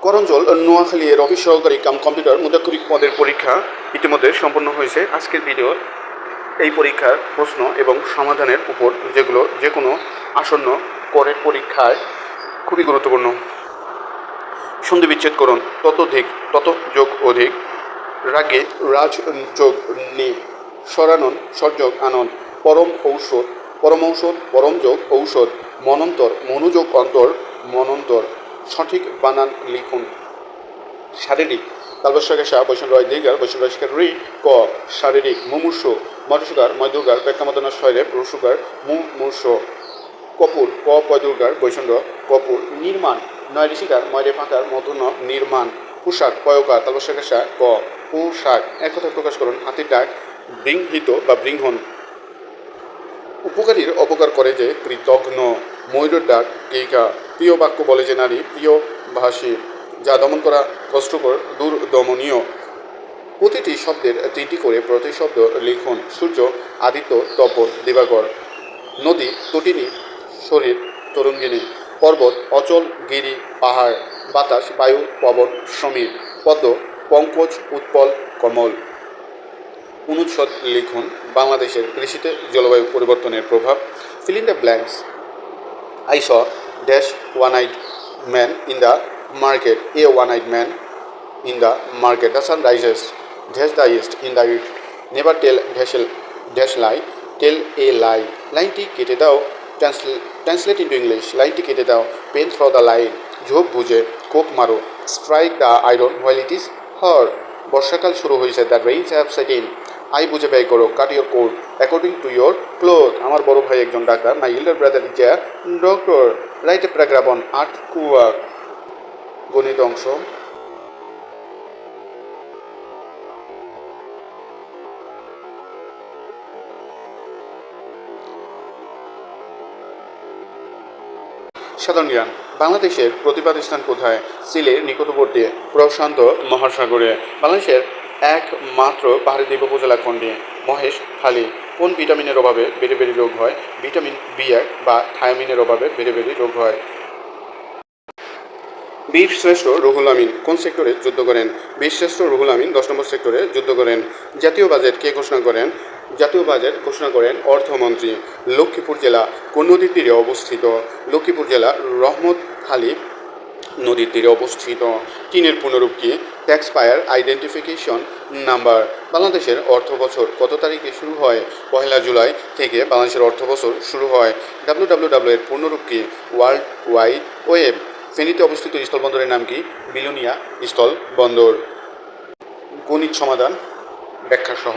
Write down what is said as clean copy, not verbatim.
করঞ্জল নোয়াখালী এর অফিস সহকারী cum computer মুদাক্ষরিক পদের পরীক্ষা ইতিমধ্যে সম্পন্ন হয়েছে। আজকের ভিডিও এই পরীক্ষার প্রশ্ন এবং সমাধানের উপর, যেগুলো যে কোনো আসন্ন করের পরীক্ষায় খুবই গুরুত্বপূর্ণ। সন্ধি বিচ্ছেদ করুন, ততোধিক তত যোগ অধিক, রাগে রাজ যোগ নে, সরানন সরযোগ আনন, পরম ঔষধ পরম ঔষধ, পরম যোগ ঔষধ, মনন্তর মনোযোগ অন্তর, মনন্তর। সঠিক বানান লিখুন। শারীরিক তালবস্যকেশা বৈষ্ণব রয় দীর্ঘার বৈষ্ণব রয়স্কার রি ক শারীরিক। মুমূর্ষ মধুসুগার ময়দুর্গার পেট্টামদনা শৈলে রসুগার মুমূর্ষ। কপুর ক পয়দুর্গার বৈষ্ণব কপুর। নির্মাণ নয় ঋষিকার ময়রে ফাঁকার মধুন নির্মাণ। পোশাক পয়কার তালবস্যকেশা ক পোশাক। এক কথায় প্রকাশ করুন। হাতির ডাক বৃংহিত বা বৃংহন। উপকারীর অপকার করে যে কৃতঘ্ন। ময়ূরের ডাক কেকা। প্রিয় বাক্য বলে যে নারী প্রিয় ভাষী। যা দমন করা কষ্টকর দুর্দমনীয়। প্রতিটি শব্দের তিনটি করে প্রতিশব্দ লিখুন। সূর্য আদিত্য তপন দিবাকর। নদী তটিনী শরীর তরঙ্গিনী। পর্বত অচল গিরি পাহাড়। বাতাস বায়ু পবন সমীর। পদ্ম পঙ্কজ উৎপল কমল। অনুচ্ছেদ লিখুন। বাংলাদেশের কৃষিতে জলবায়ু পরিবর্তনের প্রভাব। fill in the blanks. I saw dash one-eyed man in the market. A one-eyed man in the market. The sun rises dash the east in the east. Never tell dash lie. Tell a lie. লাইনটি কেটে দাও। Translate into English. লাইনটি কেটে দাও। Pen through the line. ঝোপ বুঝে কোপ মারো। Strike the iron while it is hot. বর্ষাকাল শুরু হয়েছে। The rains have set in. আই বুঝে ব্যয় করো। Cut your coat according to your cloth. আমার বড় ভাই একজন ডাক্তার। My elder brother is a doctor. Write a paragraph on earthquake. গণিত অংশ। সাধারণ জ্ঞান। বাংলাদেশের প্রতিপাদ স্থান কোথায়? সিলের নিকটবর্তী প্রশান্ত মহাসাগরে। বাংলাদেশের একমাত্র পাহাড়ি দ্বীপ উপজেলা কোনটি? মহেশখালী। কোন ভিটামিনের অভাবে বেড়ে বেড়ে রোগ হয়? ভিটামিন B1 বা থায়ামিনের অভাবে বেড়ে বেড়ে রোগ হয়। বীরশ্রেষ্ঠ রুহুল আমিন কোন সেক্টরে যুদ্ধ করেন? বীরশ্রেষ্ঠ রুহুল আমিন 10 নম্বর সেক্টরে যুদ্ধ করেন। জাতীয় বাজেট কে ঘোষণা করেন? জাতীয় বাজেট ঘোষণা করেন অর্থমন্ত্রী। লক্ষ্মীপুর জেলা কোন নদীর তীরে অবস্থিত? লক্ষ্মীপুর জেলা রহমতখালী নদীর তীরে অবস্থিত। টিনের পুনরূপ কি? Tax payer identification number. বাংলাদেশের অর্থ বছর কত তারিখে শুরু হয়? 1 জুলাই থেকে বাংলাদেশের অর্থ বছর শুরু হয়। WWW এর পূর্ণরূপ কি? World wide web. ফেনীতে অবস্থিত স্থলবন্দরের নাম কি? বিলোনিয়া স্থল বন্দর। গণিত সমাধান ব্যাখ্যা সহ।